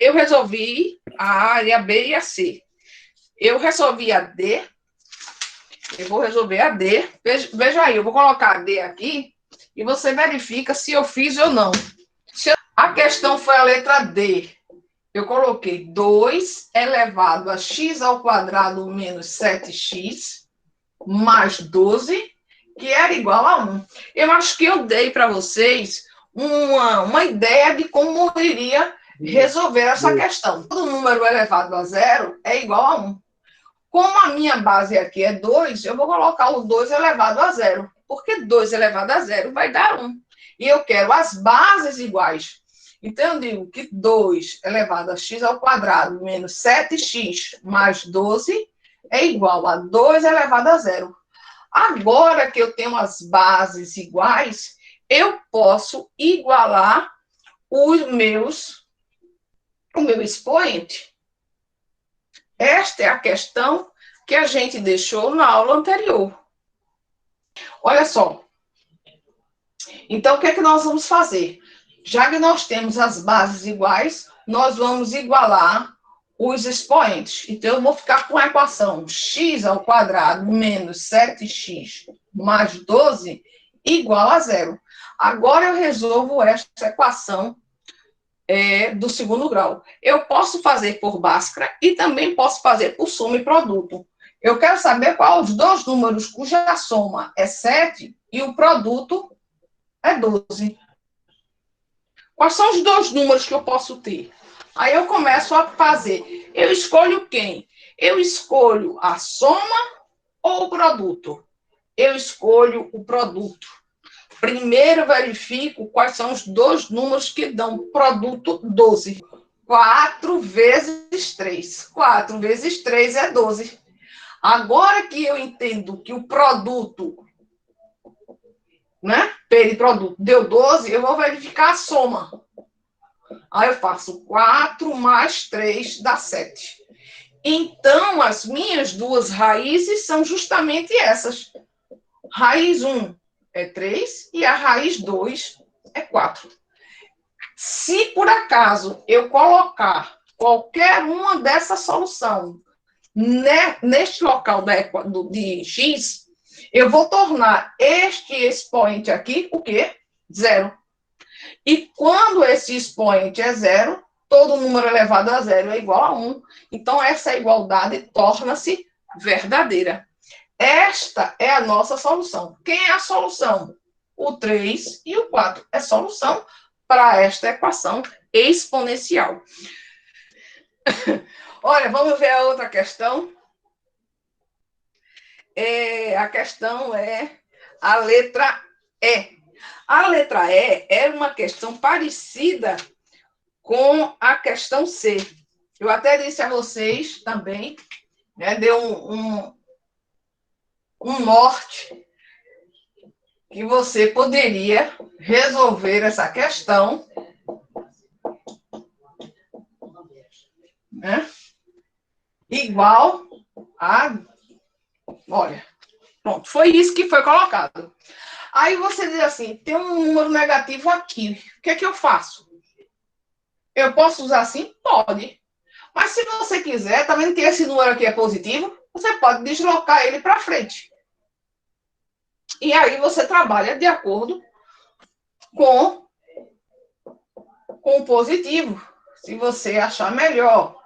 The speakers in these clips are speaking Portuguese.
eu resolvi a área B e a C. Eu resolvi a D. Eu vou resolver a D. Veja aí, eu vou colocar a D aqui e você verifica se eu fiz ou não. A questão foi a letra D. Eu coloquei 2 elevado a x ao quadrado menos 7x mais 12, que era igual a 1. Eu acho que eu dei para vocês uma ideia de como eu iria resolver essa questão. Todo número elevado a zero é igual a 1. Como a minha base aqui é 2, eu vou colocar o 2 elevado a zero, porque 2 elevado a zero vai dar 1. E eu quero as bases iguais. Então, eu digo que 2 elevado a x ao quadrado menos 7x mais 12 é igual a 2 elevado a zero. Agora que eu tenho as bases iguais, eu posso igualar o meu expoente. Esta é a questão que a gente deixou na aula anterior. Olha só. Então, o que é que nós vamos fazer? Já que nós temos as bases iguais, nós vamos igualar os expoentes. Então, eu vou ficar com a equação x ao quadrado menos 7x mais 12 igual a zero. Agora, eu resolvo esta equação do segundo grau. Eu posso fazer por Bhaskara e também posso fazer por soma e produto. Eu quero saber qual os dois números cuja soma é 7 e o produto é 12. Quais são os dois números que eu posso ter? Aí eu começo a fazer. Eu escolho quem? Eu escolho a soma ou o produto? Eu escolho o produto. Primeiro verifico quais são os dois números que dão produto 12. 4 vezes 3. 4 vezes 3 é 12. Agora que eu entendo que o produto, né, periproduto, deu 12, eu vou verificar a soma. Aí eu faço 4 mais 3 dá 7. Então, as minhas duas raízes são justamente essas. Raiz 1 é 3 e a raiz 2 é 4. Se, por acaso, eu colocar qualquer uma dessa solução neste local de x, eu vou tornar este expoente aqui, o quê? Zero. E quando esse expoente é zero, todo número elevado a zero é igual a 1. Então, essa igualdade torna-se verdadeira. Esta é a nossa solução. Quem é a solução? O 3 e o 4. É solução para esta equação exponencial. Olha, vamos ver a outra questão. A questão é a letra E. A letra E é uma questão parecida com a questão C. Eu até disse a vocês também, né, deu um norte que você poderia resolver essa questão, né, igual a... Olha, pronto, foi isso que foi colocado. Aí você diz assim, tem um número negativo aqui, o que é que eu faço? Eu posso usar assim? Pode. Mas se você quiser, tá vendo que esse número aqui é positivo? Você pode deslocar ele para frente. E aí você trabalha de acordo com o positivo, se você achar melhor.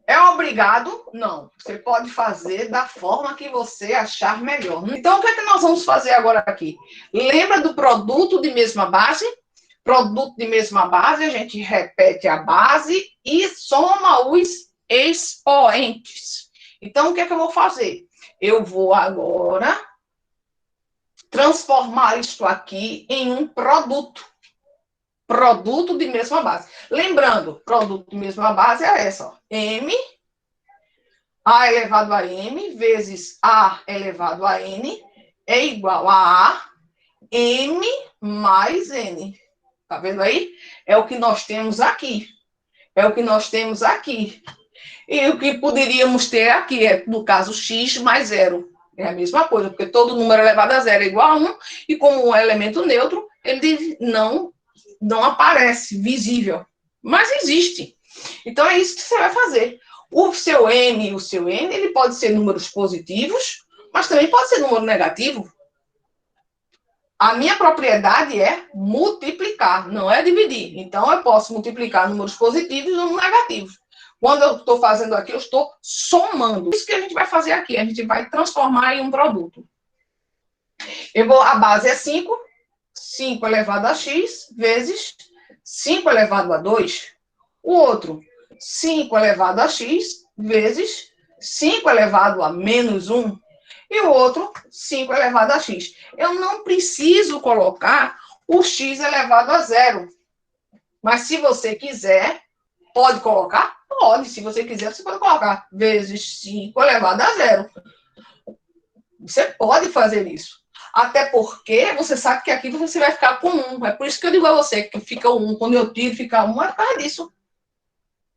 É obrigado? Não. Você pode fazer da forma que você achar melhor. Então, o que é que nós vamos fazer agora aqui? Lembra do produto de mesma base? Produto de mesma base, a gente repete a base e soma os expoentes. Então, o que é que eu vou fazer? Eu vou agora transformar isto aqui em um produto. Produto de mesma base. Lembrando, produto de mesma base é essa, ó. M, A elevado a M, vezes A elevado a N, é igual a M mais N. Tá vendo aí? É o que nós temos aqui. É o que nós temos aqui. E o que poderíamos ter aqui é, no caso, x mais zero. É a mesma coisa, porque todo número elevado a zero é igual a 1, e como um elemento neutro, ele não aparece visível. Mas existe. Então, é isso que você vai fazer. O seu M e o seu N, ele pode ser números positivos, mas também pode ser número negativo. A minha propriedade é multiplicar, não é dividir. Então, eu posso multiplicar números positivos e números negativos. Quando eu estou fazendo aqui, eu estou somando. Isso que a gente vai fazer aqui. A gente vai transformar em um produto. A base é 5. 5 elevado a x vezes 5 elevado a 2. O outro, 5 elevado a x vezes 5 elevado a menos 1. E o outro, 5 elevado a x. Eu não preciso colocar o x elevado a 0. Mas se você quiser, pode colocar? Pode. Se você quiser, você pode colocar. Vezes 5 elevado a 0. Você pode fazer isso. Até porque você sabe que aqui você vai ficar com 1. É por isso que eu digo a você que fica 1. Quando eu tiro, fica 1. É por causa disso.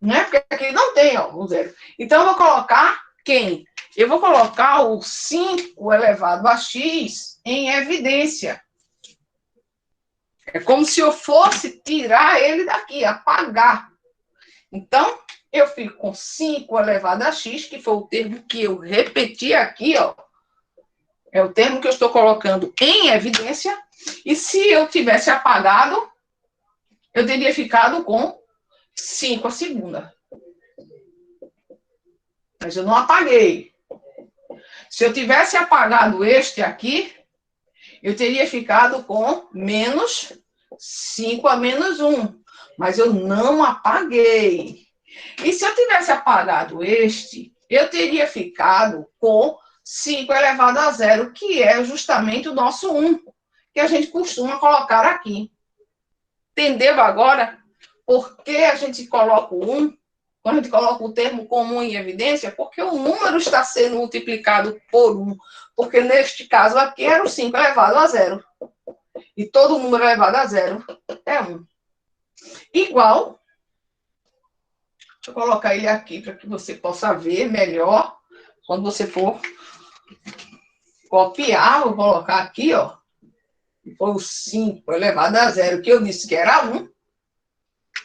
Né? Porque aqui não tem, ó, o 0. Então, eu vou colocar quem? Eu vou colocar o 5 elevado a x em evidência. É como se eu fosse tirar ele daqui, apagar. Então, eu fico com 5 elevado a x, que foi o termo que eu repeti aqui, ó. É o termo que eu estou colocando em evidência. E se eu tivesse apagado, eu teria ficado com 5 a segunda. Mas eu não apaguei. Se eu tivesse apagado este aqui, eu teria ficado com menos 5 a menos 1. Mas eu não apaguei. E se eu tivesse apagado este, eu teria ficado com 5 elevado a 0, que é justamente o nosso 1, que a gente costuma colocar aqui. Entendeu agora por que a gente coloca o 1? Quando a gente coloca o termo comum em evidência, porque o número está sendo multiplicado por 1. Porque neste caso aqui era o 5 elevado a 0. E todo número elevado a 0 é 1. Igual, deixa eu colocar ele aqui para que você possa ver melhor. Quando você for copiar, vou colocar aqui, ó. Foi o 5 elevado a 0, que eu disse que era 1.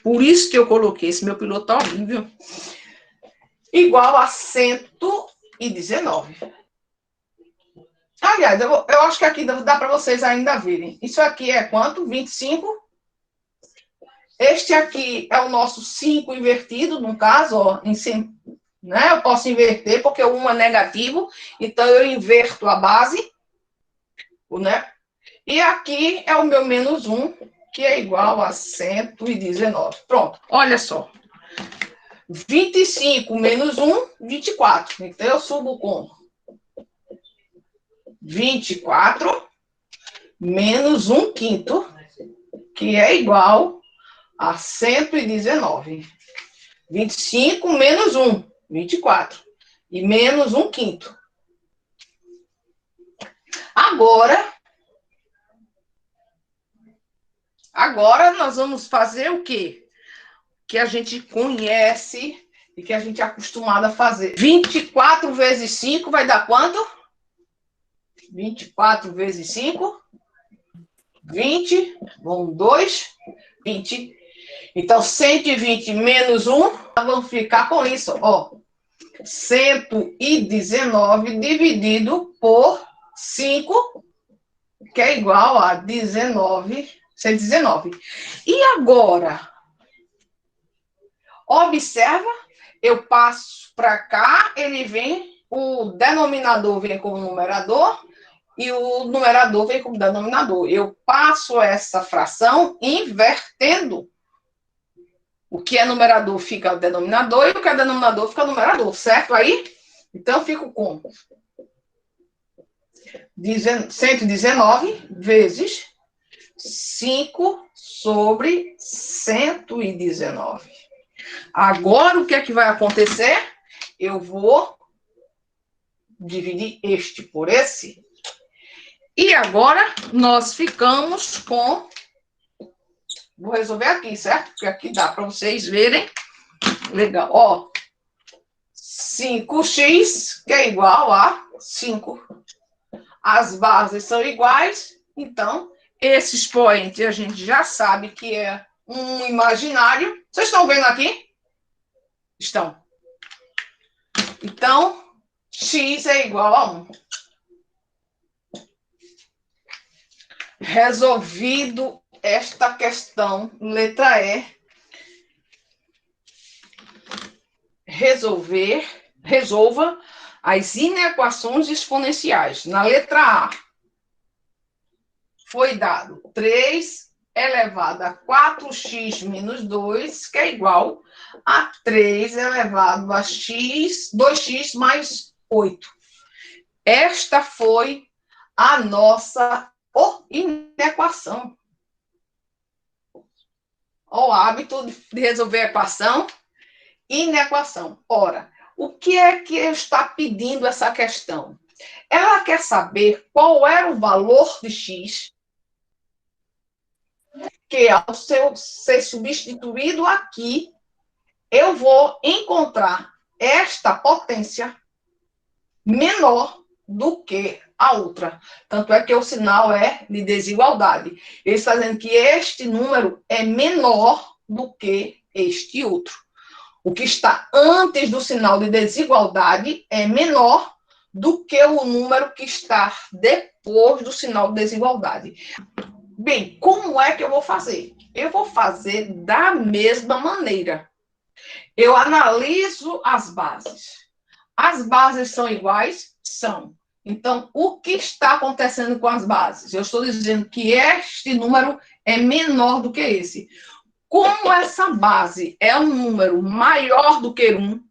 Por isso que eu coloquei esse meu piloto horrível. Igual a 119. Aliás, eu acho que aqui dá para vocês ainda verem. Isso aqui é quanto? 25. Este aqui é o nosso 5 invertido, no caso, ó, né? Eu posso inverter porque o 1 é negativo, então eu inverto a base, né? E aqui é o meu menos 1, que é igual a 119. Pronto, olha só. 25 menos 1, 24. Então, eu subo com 24 menos 1 quinto, que é igual a 119. 25 menos 1, 24. E menos 1 quinto. Agora nós vamos fazer o quê? Que a gente conhece e que a gente é acostumado a fazer. 24 vezes 5 vai dar quanto? 24 vezes 5, 20, bom, 2, 20. Então, 120 menos 1, vamos ficar com isso, ó. 119 dividido por 5, que é igual a 119. E agora, observa, eu passo para cá, ele vem, o denominador vem como numerador e o numerador vem como denominador. Eu passo essa fração invertendo. O que é numerador fica denominador e o que é denominador fica numerador, certo aí? Então, eu fico com 119 vezes 5 sobre 119. Agora, o que é que vai acontecer? Eu vou dividir este por esse. E agora, nós ficamos com... Vou resolver aqui, certo? Porque aqui dá para vocês verem. Legal, ó. 5x, que é igual a 5. As bases são iguais, então, esse expoente a gente já sabe que é um imaginário. Vocês estão vendo aqui? Estão. Então, x é igual a 1. Resolvido esta questão, letra E, resolva as inequações exponenciais. Na letra A, foi dado 3 elevado a 4x menos 2, que é igual a 3 elevado a x, 2x mais 8. Esta foi a nossa inequação. O hábito de resolver a equação, inequação. Ora, o que é que está pedindo essa questão? Ela quer saber qual era o valor de x que, ao ser substituído aqui, eu vou encontrar esta potência menor do que a outra. Tanto é que o sinal é de desigualdade. Ele está dizendo que este número é menor do que este outro. O que está antes do sinal de desigualdade é menor do que o número que está depois do sinal de desigualdade. Bem, como é que eu vou fazer? Eu vou fazer da mesma maneira. Eu analiso as bases. As bases são iguais? São. Então, o que está acontecendo com as bases? Eu estou dizendo que este número é menor do que esse. Como essa base é um número maior do que 1,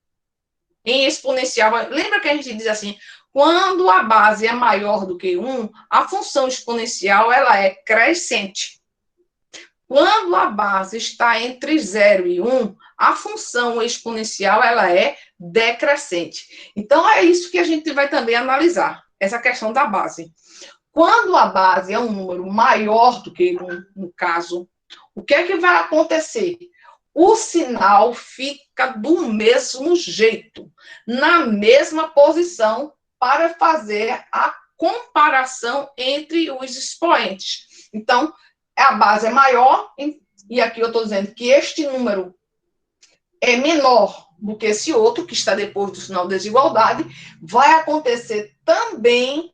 em exponencial, lembra que a gente diz assim, quando a base é maior do que 1, a função exponencial ela é crescente. Quando a base está entre 0 e 1, a função exponencial ela é decrescente. Então, é isso que a gente vai também analisar, essa questão da base. Quando a base é um número maior do que 1, no caso, o que é que vai acontecer? O sinal fica do mesmo jeito, na mesma posição, para fazer a comparação entre os expoentes. Então, a base é maior, e aqui eu estou dizendo que este número é menor do que esse outro, que está depois do sinal de desigualdade, vai acontecer também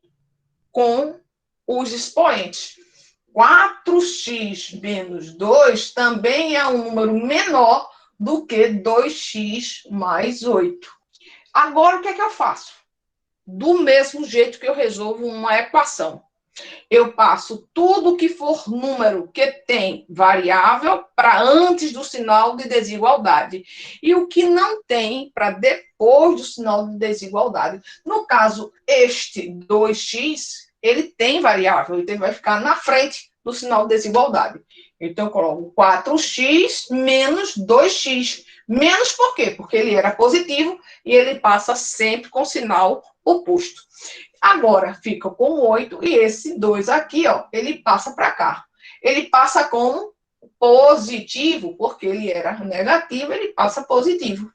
com os expoentes. 4x menos 2 também é um número menor do que 2x mais 8. Agora, o que é que eu faço? Do mesmo jeito que eu resolvo uma equação. Eu passo tudo que for número que tem variável para antes do sinal de desigualdade. E o que não tem para depois do sinal de desigualdade. No caso, este 2x, ele tem variável, então ele vai ficar na frente do sinal de desigualdade. Então, eu coloco 4x menos 2x. Menos por quê? Porque ele era positivo e ele passa sempre com sinal oposto. Agora, fica com 8 e esse 2 aqui, ó, ele passa para cá. Ele passa como positivo, porque ele era negativo, ele passa positivo.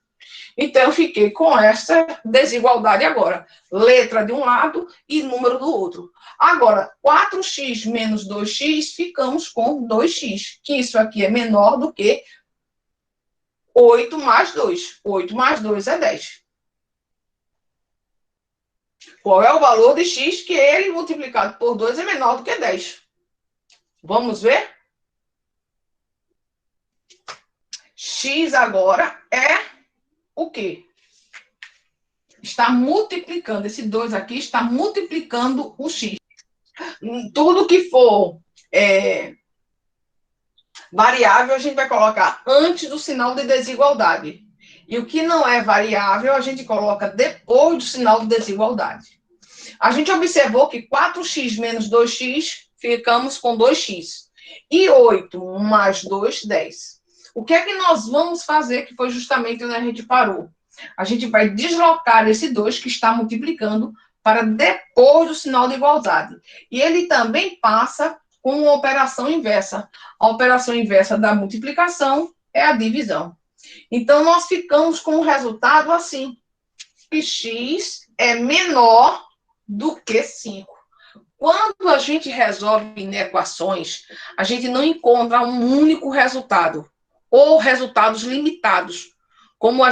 Então, eu fiquei com essa desigualdade agora. Letra de um lado e número do outro. Agora, 4x menos 2x, ficamos com 2x, que isso aqui é menor do que 8 mais 2. 8 mais 2 é 10. Qual é o valor de x que ele multiplicado por 2 é menor do que 10? Vamos ver? X agora é o quê? Está multiplicando, esse 2 aqui está multiplicando o x. Tudo que for variável, a gente vai colocar antes do sinal de desigualdade. E o que não é variável, a gente coloca depois do sinal de desigualdade. A gente observou que 4x menos 2x, ficamos com 2x. E 8 mais 2, 10. O que é que nós vamos fazer, que foi justamente onde a gente parou? A gente vai deslocar esse 2 que está multiplicando para depois do sinal de igualdade. E ele também passa com uma operação inversa. A operação inversa da multiplicação é a divisão. Então, nós ficamos com o resultado assim, que x é menor do que 5. Quando a gente resolve equações, a gente não encontra um único resultado, ou resultados limitados. como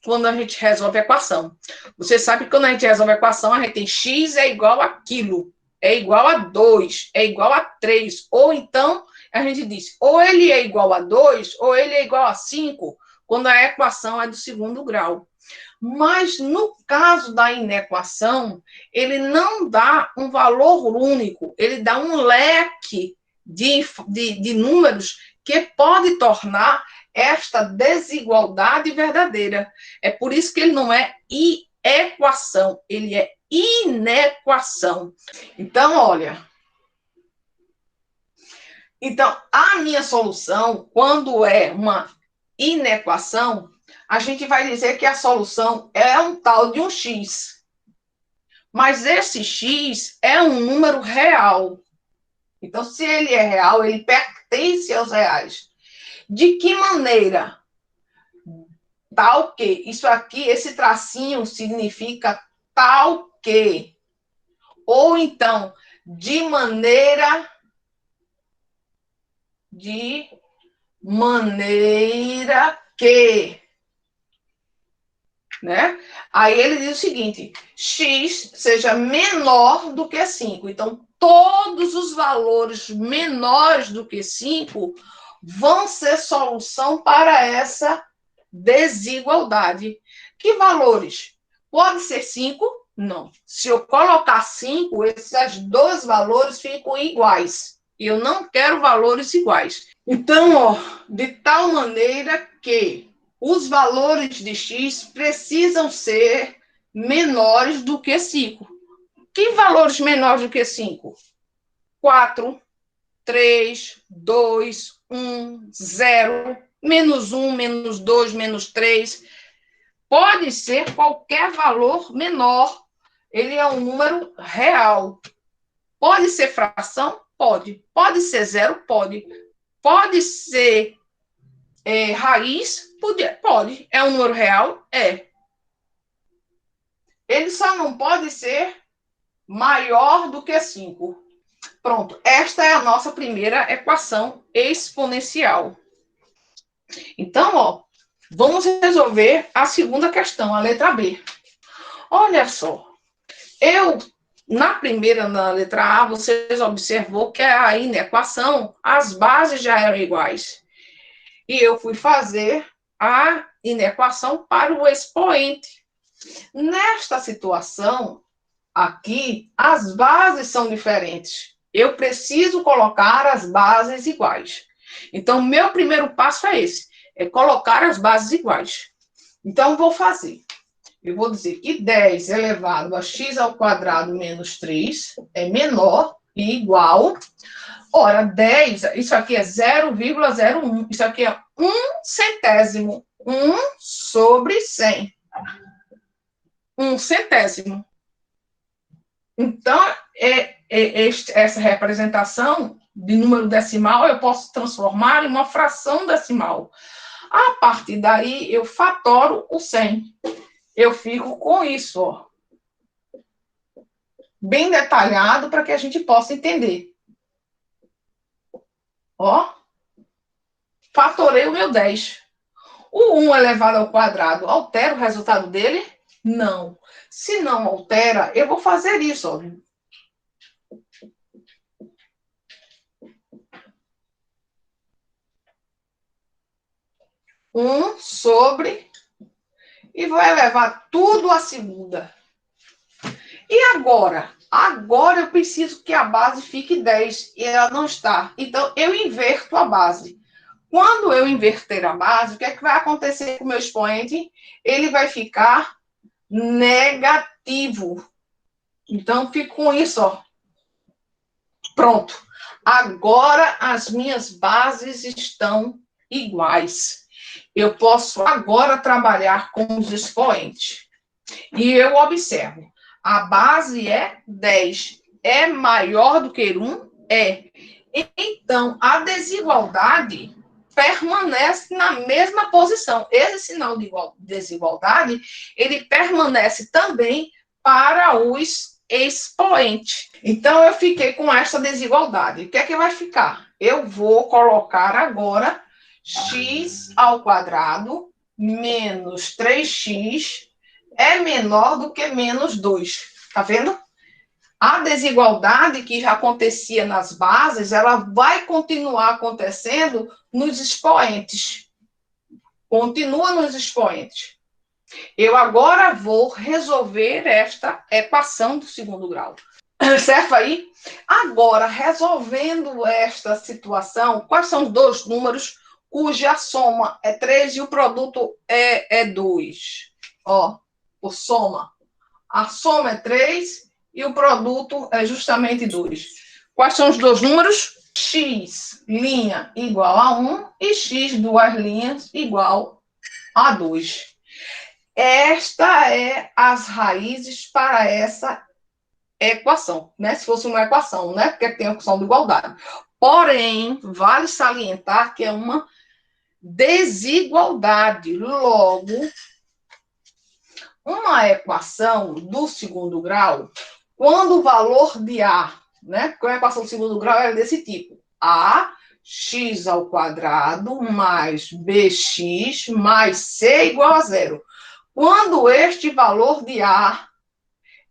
quando a gente resolve a equação. Você sabe que quando a gente resolve a equação, a gente tem x é igual a aquilo, é igual a 2, é igual a 3. Ou então, a gente diz, ou ele é igual a 2, ou ele é igual a 5, quando a equação é do segundo grau. Mas, no caso da inequação, ele não dá um valor único, ele dá um leque de números que pode tornar esta desigualdade verdadeira. É por isso que ele não é equação, ele é inequação. Então, olha. Então, a minha solução, quando é uma inequação, a gente vai dizer que a solução é um tal de um x. Mas esse x é um número real. Então, se ele é real, ele pertence aos reais. De que maneira? Tal que. Isso aqui, esse tracinho significa tal que. Ou então, de maneira que. Né? Aí ele diz o seguinte, x seja menor do que 5. Então, todos os valores menores do que 5 vão ser solução para essa desigualdade. Que valores? Pode ser 5? Não. Se eu colocar 5, esses dois valores ficam iguais. E eu não quero valores iguais. Então, ó, de tal maneira que os valores de x precisam ser menores do que 5. Que valores menores do que 5? 4, 3, 2, 1, 0, menos 1, menos 2, menos 3. Pode ser qualquer valor menor. Ele é um número real. Pode ser fração? Pode. Pode ser zero? Pode. Pode ser raiz? Pode. É um número real? É. Ele só não pode ser maior do que 5. Pronto. Esta é a nossa primeira equação exponencial. Então, ó, vamos resolver a segunda questão, a letra B. Olha só. Na letra A, vocês observou que aí na equação, as bases já eram iguais. E eu fui fazer a inequação para o expoente. Nesta situação, aqui, as bases são diferentes. Eu preciso colocar as bases iguais. Então, meu primeiro passo é esse, é colocar as bases iguais. Então, vou fazer. Eu vou dizer que 10 elevado a x ao quadrado menos 3 é menor e igual. Ora, 10, isso aqui é 0,01. Isso aqui é 1 centésimo. 1 sobre 100. 1 centésimo. Então, essa representação de número decimal eu posso transformar em uma fração decimal. A partir daí, eu fatoro o 100. Eu fico com isso, ó, bem detalhado para que a gente possa entender. Ó, fatorei o meu 10. O 1 elevado ao quadrado altera o resultado dele? Não. Se não altera, eu vou fazer isso, ó. Um sobre... E vou elevar tudo à segunda. E agora? Agora eu preciso que a base fique 10 e ela não está. Então, eu inverto a base. Quando eu inverter a base, o que é que vai acontecer com o meu expoente? Ele vai ficar negativo. Então, fico com isso, ó. Pronto. Agora as minhas bases estão iguais. Eu posso agora trabalhar com os expoentes. E eu observo. A base é 10. É maior do que 1? É. Então, a desigualdade permanece na mesma posição. Esse sinal de desigualdade, ele permanece também para os expoentes. Então, eu fiquei com essa desigualdade. O que é que vai ficar? Eu vou colocar agora x ao quadrado menos 3x é menor do que menos 2. Tá vendo? A desigualdade que já acontecia nas bases, ela vai continuar acontecendo nos expoentes. Continua nos expoentes. Eu agora vou resolver esta equação do segundo grau. Certo aí? Agora, resolvendo esta situação, quais são os dois números cuja soma é 3 e o produto é 2? Ó, por soma. A soma é 3 e o produto é justamente 2. Quais são os dois números? X, linha, igual a 1 e x, duas linhas, igual a 2. Esta é as raízes para essa equação, né? Se fosse uma equação, né? Porque tem a equação de igualdade. Porém, vale salientar que é uma desigualdade. Logo, uma equação do segundo grau, quando o valor de A, né? Porque a equação do segundo grau é desse tipo. Ax ao quadrado mais bx mais c igual a zero. Quando este valor de A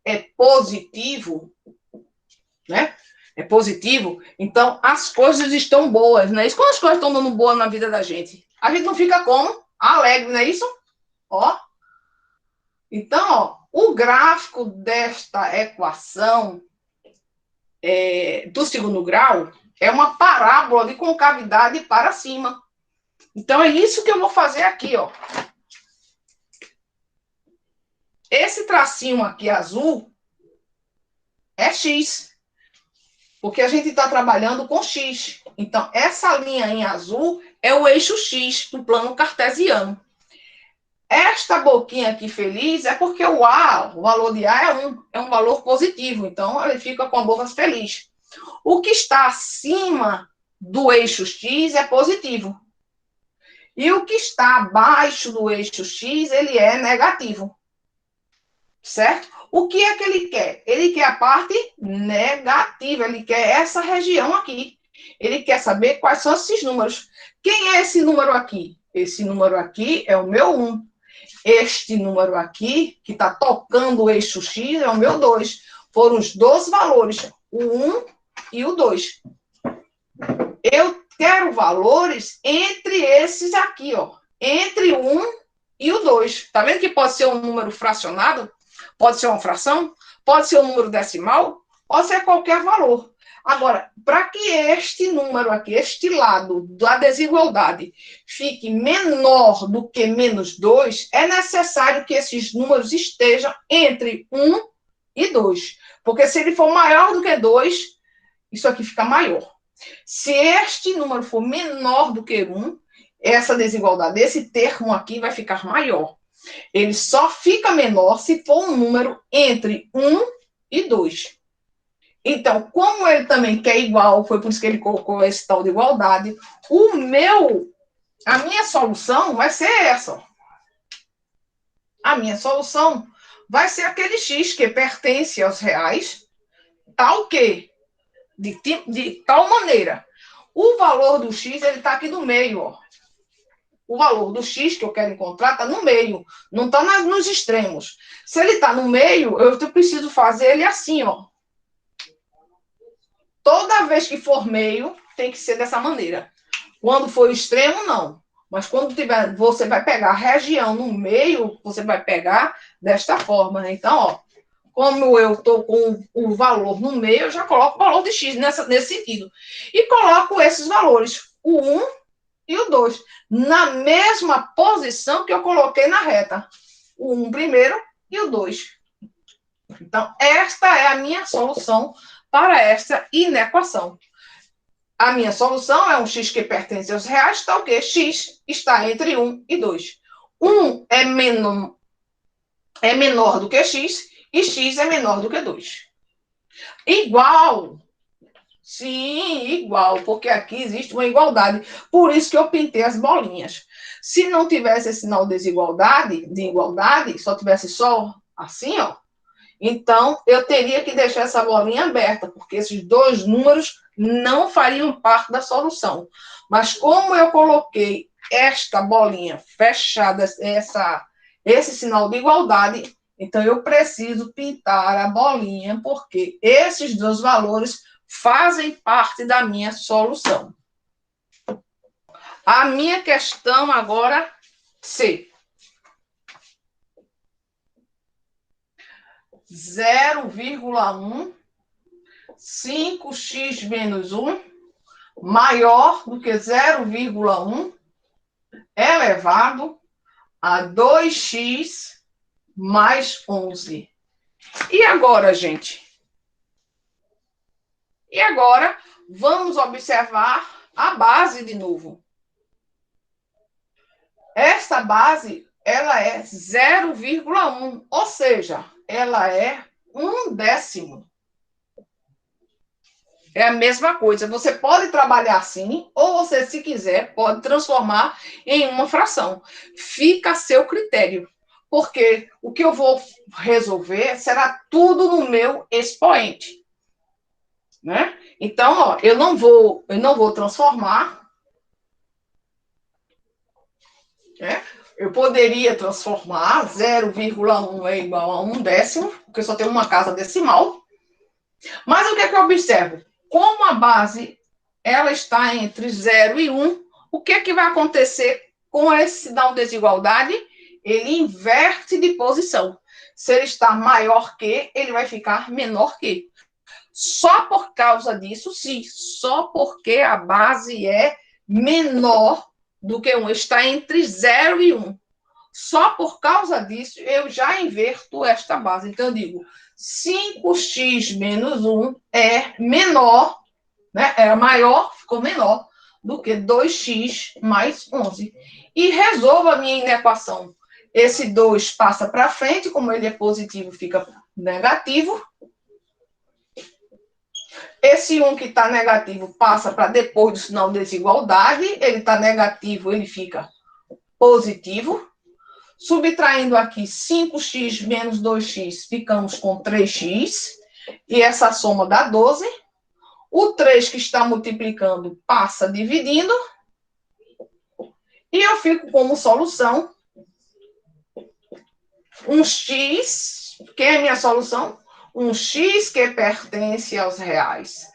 é positivo, né? É positivo, então as coisas estão boas, né? Isso quando as coisas estão dando boa na vida da gente, a gente não fica como? Alegre, não é isso? Ó. Então, ó, o gráfico desta equação do segundo grau é uma parábola de concavidade para cima. Então, é isso que eu vou fazer aqui, ó. Esse tracinho aqui azul é x, porque a gente está trabalhando com x. Então, essa linha em azul é o eixo x do plano cartesiano. Esta boquinha aqui feliz é porque o A, o valor de A é um valor positivo, então ele fica com a boca feliz. O que está acima do eixo x é positivo. E o que está abaixo do eixo x, ele é negativo. Certo? O que é que ele quer? Ele quer a parte negativa, ele quer essa região aqui. Ele quer saber quais são esses números. Quem é esse número aqui? Esse número aqui é o meu 1. Este número aqui, que está tocando o eixo X, é o meu 2. Foram os dois valores, o 1 e o 2. Eu quero valores entre esses aqui, ó. Entre o 1 e o 2. Tá vendo que pode ser um número fracionado? Pode ser uma fração? Pode ser um número decimal? Pode ser qualquer valor. Agora, para que este número aqui, este lado da desigualdade, fique menor do que menos 2, é necessário que esses números estejam entre 1 e 2. Porque se ele for maior do que 2, isso aqui fica maior. Se este número for menor do que 1, essa desigualdade, esse termo aqui vai ficar maior. Ele só fica menor se for um número entre 1 e 2. Então, como ele também quer igual, foi por isso que ele colocou esse tal de igualdade, a minha solução vai ser essa. A minha solução vai ser aquele x que pertence aos reais, tal que, de tal maneira. O valor do x, ele está aqui no meio, ó. O valor do x que eu quero encontrar está no meio, não está nos extremos. Se ele está no meio, eu preciso fazer ele assim, ó. Toda vez que for meio, tem que ser dessa maneira. Quando for extremo, não. Mas quando tiver, você vai pegar a região no meio, você vai pegar desta forma. Né? Então, ó, como eu estou com o valor no meio, eu já coloco o valor de x nesse sentido. E coloco esses valores, o 1 e o 2, na mesma posição que eu coloquei na reta. O 1 primeiro e o 2. Então, esta é a minha solução para esta inequação. A minha solução é um x que pertence aos reais, está o quê? X está entre 1 e 2. 1 é menor do que x e x é menor do que 2. Igual. Sim, igual, porque aqui existe uma igualdade. Por isso que eu pintei as bolinhas. Se não tivesse esse sinal de igualdade, só tivesse só assim, ó, então, eu teria que deixar essa bolinha aberta, porque esses dois números não fariam parte da solução. Mas como eu coloquei esta bolinha fechada, esse sinal de igualdade, então eu preciso pintar a bolinha, porque esses dois valores fazem parte da minha solução. A minha questão agora, C. 0,1, 5x menos 1, maior do que 0,1, elevado a 2x mais 11. E agora, gente? E agora, vamos observar a base de novo. Esta base, ela é 0,1, ou seja, ela é 1/10. É a mesma coisa. Você pode trabalhar assim, ou você, se quiser, pode transformar em uma fração. Fica a seu critério. Porque o que eu vou resolver será tudo no meu expoente. Né? Então, ó, eu não vou transformar. Né? Eu poderia transformar 0,1 é igual a 1/10, porque só tem uma casa decimal. Mas o que é que eu observo? Como a base ela está entre 0 e 1, o que é que vai acontecer com esse sinal de desigualdade? Ele inverte de posição. Se ele está maior que, ele vai ficar menor que. Só por causa disso, sim, só porque a base é menor do que 1, está entre 0 e 1. Só por causa disso, eu já inverto esta base. Então, eu digo, 5x menos 1 é menor, né? Era maior, ficou menor, do que 2x mais 11. E resolvo a minha inequação. Esse 2 passa para frente, como ele é positivo, fica negativo. Esse 1 que está negativo passa para depois do sinal de desigualdade. Ele está negativo, ele fica positivo. Subtraindo aqui 5x menos 2x, ficamos com 3x. E essa soma dá 12. O 3 que está multiplicando passa dividindo. E eu fico como solução um x, que é a minha solução? Um x que pertence aos reais.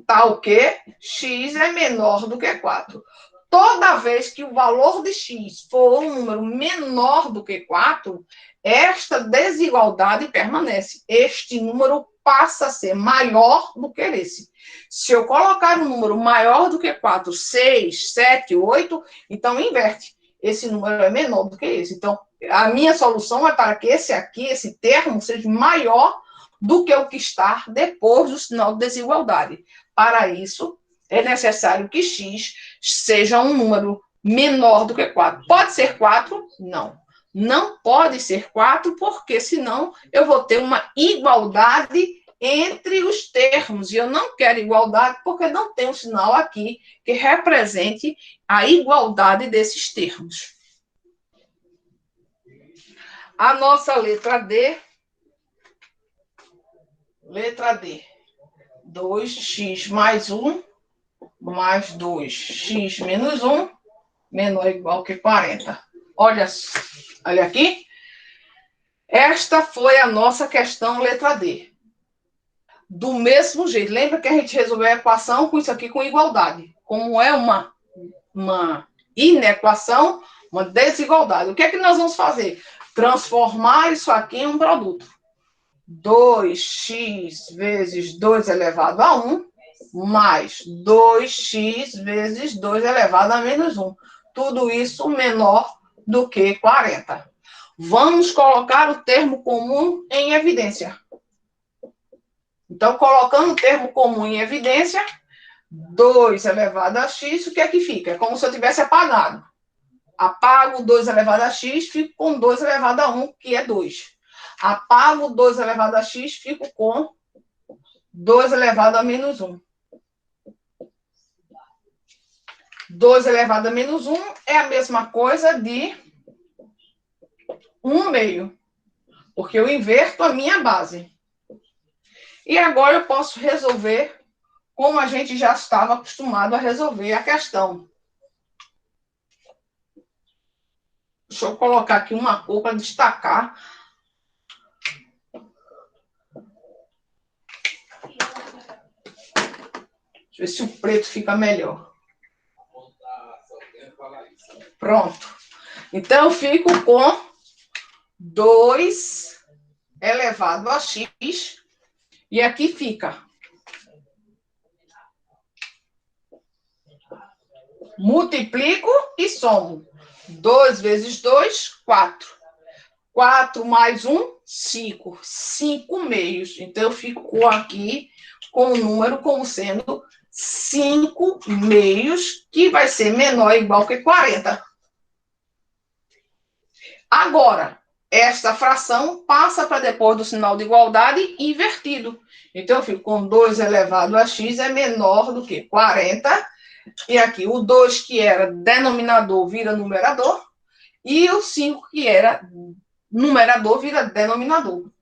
Tal que x é menor do que 4. Toda vez que o valor de x for um número menor do que 4, esta desigualdade permanece. Este número passa a ser maior do que esse. Se eu colocar um número maior do que 4, 6, 7, 8, então inverte. Esse número é menor do que esse. Então, a minha solução é para que esse aqui, esse termo, seja maior do que o que está depois do sinal de desigualdade. Para isso, é necessário que x seja um número menor do que 4. Pode ser 4? Não. Não pode ser 4, porque senão eu vou ter uma igualdade entre os termos. E eu não quero igualdade porque não tem um sinal aqui que represente a igualdade desses termos. A nossa letra D. Letra D. 2x mais 1 mais 2x menos 1 menor ou igual que 40. Olha aqui. Esta foi a nossa questão letra D. Do mesmo jeito, lembra que a gente resolveu a equação com isso aqui com igualdade. Como é uma inequação, uma desigualdade. O que é que nós vamos fazer? Transformar isso aqui em um produto. 2x vezes 2 elevado a 1, mais 2x vezes 2 elevado a menos 1. Tudo isso menor do que 40. Vamos colocar o termo comum em evidência. Então, colocando o termo comum em evidência, 2 elevado a x, o que é que fica? É como se eu tivesse apagado. Apago 2 elevado a x, fico com 2 elevado a 1, que é 2. Apago 2 elevado a x, fico com 2 elevado a menos 1. 2 elevado a menos 1 é a mesma coisa de 1 meio, porque eu inverto a minha base. E agora eu posso resolver como a gente já estava acostumado a resolver a questão. Deixa eu colocar aqui uma cor para destacar. Deixa eu ver se o preto fica melhor. Pronto. Então, eu fico com 2 elevado a x. E aqui fica. Multiplico e somo. 2 vezes 2, 4. 4 mais 1, 5. 5 meios. Então, eu fico aqui com o número como sendo 5 meios, que vai ser menor ou igual que 40. Agora, esta fração passa para depois do sinal de igualdade invertido. Então, eu fico com 2 elevado a x é menor do que 40. E aqui, o 2 que era denominador vira numerador. E o 5 que era numerador vira denominador. O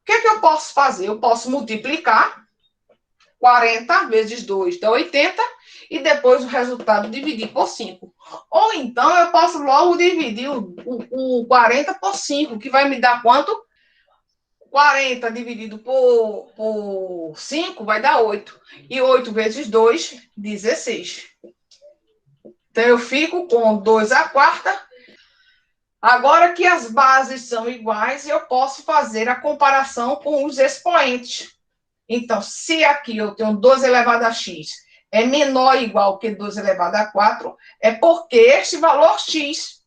que é que eu posso fazer? Eu posso multiplicar 40 vezes 2 dá 80, e depois o resultado dividir por 5. Ou então eu posso logo dividir o 40 por 5, que vai me dar quanto? 40 dividido por 5 vai dar 8. E 8 vezes 2, 16. Então eu fico com 2 à quarta. Agora que as bases são iguais, eu posso fazer a comparação com os expoentes. Então, se aqui eu tenho 2 elevado a x é menor ou igual que 2 elevado a 4, é porque este valor x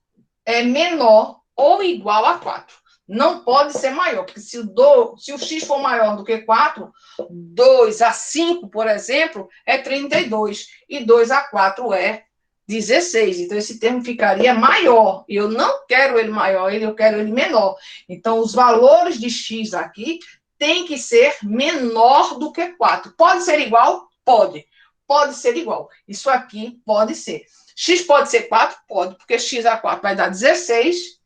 é menor ou igual a 4. Não pode ser maior, porque se o x for maior do que 4, 2 a 5, por exemplo, é 32, e 2 a 4 é 16. Então, esse termo ficaria maior. Eu não quero ele maior, eu quero ele menor. Então, os valores de x aqui tem que ser menor do que 4. Pode ser igual? Pode. Pode ser igual. Isso aqui pode ser. X pode ser 4? Pode, porque x a 4 vai dar 16.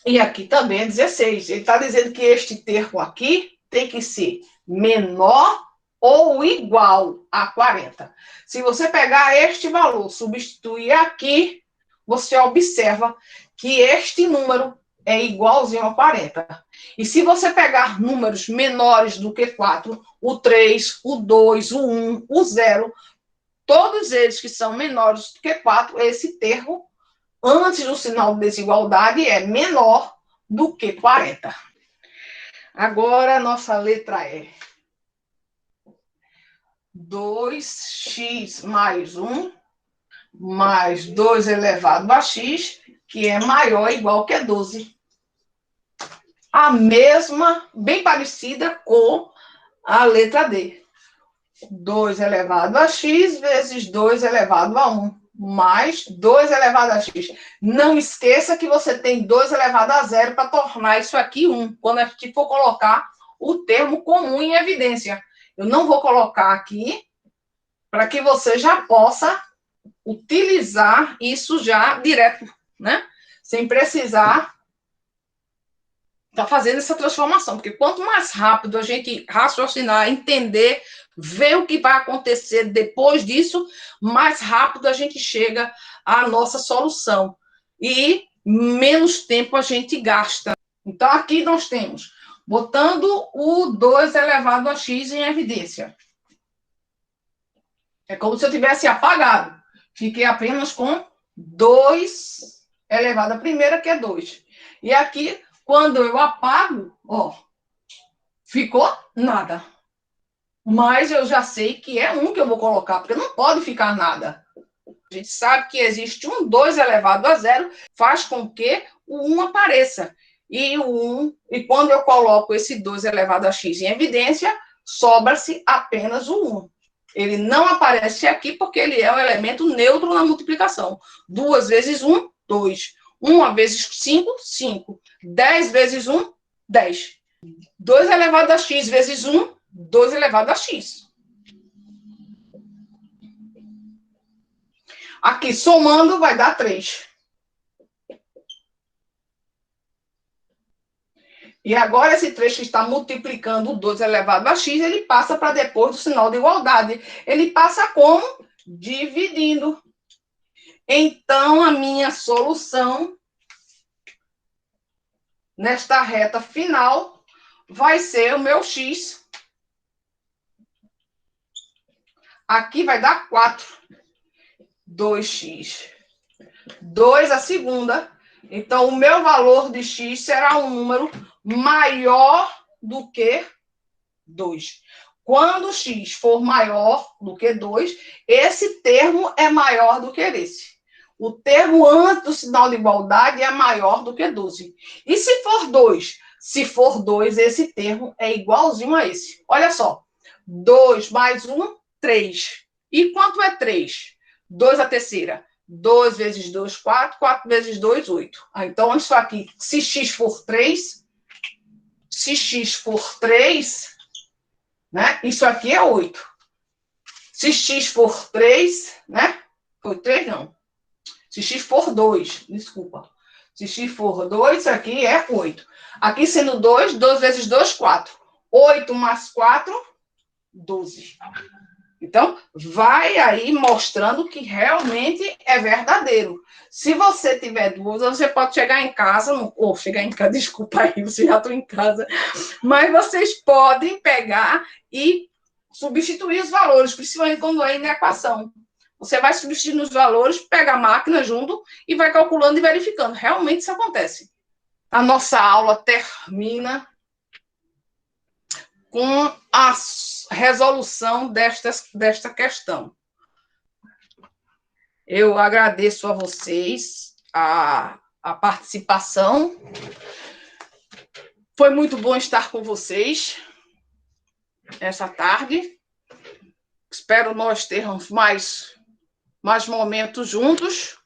E aqui também é 16. Ele está dizendo que este termo aqui tem que ser menor ou igual a 40. Se você pegar este valor, substituir aqui, você observa que este número é igualzinho a 40. E se você pegar números menores do que 4, o 3, o 2, o 1, o 0, todos eles que são menores do que 4, esse termo, antes do sinal de desigualdade, é menor do que 40. Agora, a nossa letra é 2x mais 1 mais 2 elevado a x, que é maior ou igual que 12. A mesma, bem parecida com a letra D. 2 elevado a x vezes 2 elevado a 1, mais 2 elevado a x. Não esqueça que você tem 2 elevado a 0 para tornar isso aqui 1, quando a gente for colocar o termo comum em evidência. Eu não vou colocar aqui, para que você já possa utilizar isso já direto, né? Sem precisar tá fazendo essa transformação, porque quanto mais rápido a gente raciocinar, entender, ver o que vai acontecer depois disso, mais rápido a gente chega à nossa solução e menos tempo a gente gasta. Então, aqui nós temos, botando o 2 elevado a x em evidência. É como se eu tivesse apagado. Fiquei apenas com 2 elevado à primeira, que é 2. E aqui, quando eu apago, ó, ficou nada. Mas eu já sei que é 1 que eu vou colocar, porque não pode ficar nada. A gente sabe que existe um 2 elevado a 0, faz com que o 1 apareça. E quando eu coloco esse 2 elevado a x em evidência, sobra-se apenas o 1. Ele não aparece aqui porque ele é um elemento neutro na multiplicação. 2 vezes 1, 2. 1 vezes 5, 5. 10 vezes 1, 10. 2 elevado a x vezes 1, 2 elevado a x. Aqui, somando, vai dar 3. E agora, esse 3 que está multiplicando o 2 elevado a x, ele passa para depois do sinal de igualdade. Ele passa como? Dividindo. Então, a minha solução nesta reta final vai ser o meu x. Aqui vai dar 4. 2x. 2 a segunda. Então, o meu valor de x será um número maior do que 2. Quando x for maior do que 2, esse termo é maior do que esse. O termo antes do sinal de igualdade é maior do que 12. E se for 2? Se for 2, esse termo é igualzinho a esse. Olha só. 2 mais 1, 3. E quanto é 3? 2 a terceira. 2 vezes 2, 4. 4 vezes 2, 8. Então, isso aqui, se x for 3, né? Isso aqui é 8. Se x for 3, né? Foi 3, não. Se x for 2, desculpa. Se x for 2, isso aqui é 8. Aqui sendo 2, 2 vezes 2, 4. 8 mais 4, 12. Então, vai aí mostrando que realmente é verdadeiro. Se você tiver dúvida, você pode chegar em casa, ou chegar em casa, desculpa aí, você já está em casa, mas vocês podem pegar e substituir os valores, principalmente quando é em equação. Você vai substituindo os valores, pega a máquina junto e vai calculando e verificando. Realmente isso acontece. A nossa aula termina com a resolução desta questão. Eu agradeço a vocês a participação. Foi muito bom estar com vocês essa tarde. Espero nós termos mais momentos juntos.